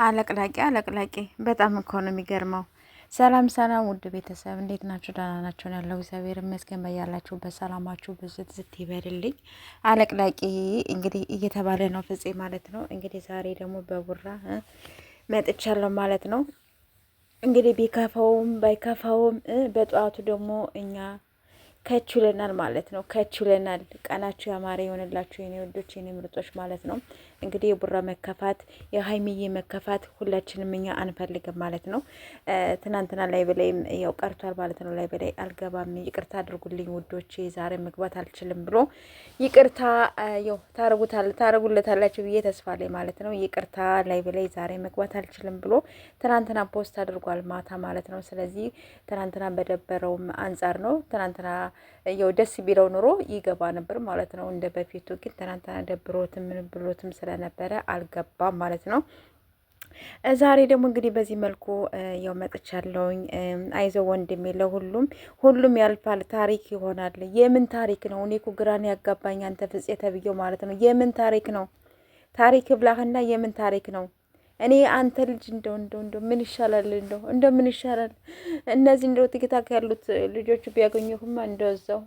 አለቅላቂ አለቅላቂ በጣም እኮ ነው የሚገርመው። ሰላም ሰላም፣ ውድ ቤተሰብ እንዴት ናችሁ? ደህና ናችሁ? ያለው እግዚአብሔር ይመስገን። በያላችሁበት ሰላማችሁ ብዝት ዝት ይበልልኝ። አለቅላቂ እንግዲህ እየተባለ ነው ፍፄ ማለት ነው። እንግዲህ ዛሬ ደግሞ በቡራ መጥቻለሁ ማለት ነው። እንግዲህ ቢከፋውም ባይከፋውም በጠዋቱ ደግሞ እኛ ከችለናል ማለት ነው። ከችለናል። ቀናችሁ ያማረ የሆነላችሁ የኔ ወዶች የኔ ምርጦች ማለት ነው። እንግዲህ የቡራ መከፋት የሀይሚዬ መከፋት ሁላችንም እኛ አንፈልግም ማለት ነው። ትናንትና ላይ በላይም ያው ቀርቷል ማለት ነው። ላይ በላይ አልገባም ይቅርታ አድርጉልኝ ውዶቼ ዛሬ መግባት አልችልም ብሎ ይቅርታ ያው ታረጉለታላችሁ ብዬ ተስፋ ላይ ማለት ነው። ይቅርታ ላይ በላይ ዛሬ መግባት አልችልም ብሎ ትናንትና ፖስት አድርጓል ማታ ማለት ነው። ስለዚህ ትናንትና በደበረውም አንጻር ነው ትናንትና ያው ደስ ቢለው ኑሮ ይገባ ነበር ማለት ነው። እንደ በፊቱ ግን ትናንትና ደብሮትም ምን ብሎትም ስለነበረ አልገባም ማለት ነው። ዛሬ ደግሞ እንግዲህ በዚህ መልኩ ያው መጥቻለሁኝ። አይዞህ ወንድሜ ሁሉም ያልፋል፣ ታሪክ ይሆናል። የምን ታሪክ ነው? እኔ እኮ ግራን ያጋባኝ አንተ ፍፄ ተብዬው ማለት ነው። የምን ታሪክ ነው? ታሪክ ብላህና የምን ታሪክ ነው? እኔ አንተ ልጅ እንደው ምን ይሻላል? እንደው ምን ይሻላል? እነዚህ እንደው ቲክታክ ያሉት ልጆቹ ቢያገኙህማ እንደዛው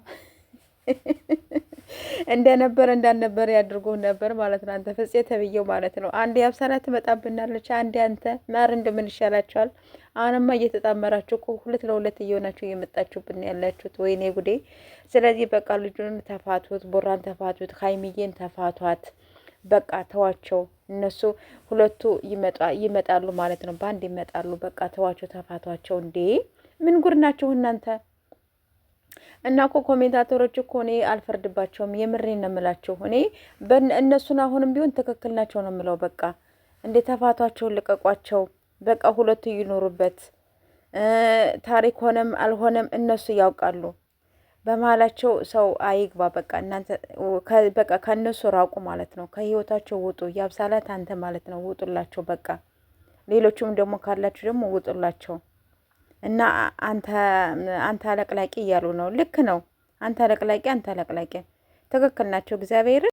እንደነበር እንዳልነበር ያድርጉ ነበር ማለት ነው። አንተ ፍፄ ተብዬው ማለት ነው። አንዴ አብሳላ ትመጣብናለች፣ አንዴ አንተ ማር እንደምን ይሻላችኋል? አሁንማ እየተጣመራችሁ እኮ ሁለት ለሁለት እየሆናችሁ እየመጣችሁብን ያላችሁት። ወይኔ ጉዴ! ስለዚህ በቃ ልጁን ተፋቱት፣ ቦራን ተፋቱት፣ ሀይሚዬን ተፋቷት። በቃ ተዋቸው። እነሱ ሁለቱ ይመጣሉ ማለት ነው። በአንድ ይመጣሉ። በቃ ተዋቸው፣ ተፋቷቸው። እንዴ ምን ጉድ ናችሁ እናንተ? እና እኮ ኮሜንታተሮች እኮ እኔ አልፈርድባቸውም። የምሬን ነው የምላቸው። እኔ እነሱን አሁንም ቢሆን ትክክል ናቸው ነው የምለው። በቃ እንዴ ተፋቷቸው፣ ልቀቋቸው። በቃ ሁለቱ ይኖሩበት። ታሪክ ሆነም አልሆነም እነሱ ያውቃሉ። በመሀላቸው ሰው አይግባ። በቃ እናንተ በቃ ከእነሱ ራቁ ማለት ነው። ከህይወታቸው ውጡ። ያብሳላት አንተ ማለት ነው ውጡላቸው። በቃ ሌሎቹም ደግሞ ካላችሁ ደግሞ ውጡላቸው። እና አንተ አለቅላቂ እያሉ ነው። ልክ ነው። አንተ አለቅላቂ ትክክል ናቸው። እግዚአብሔር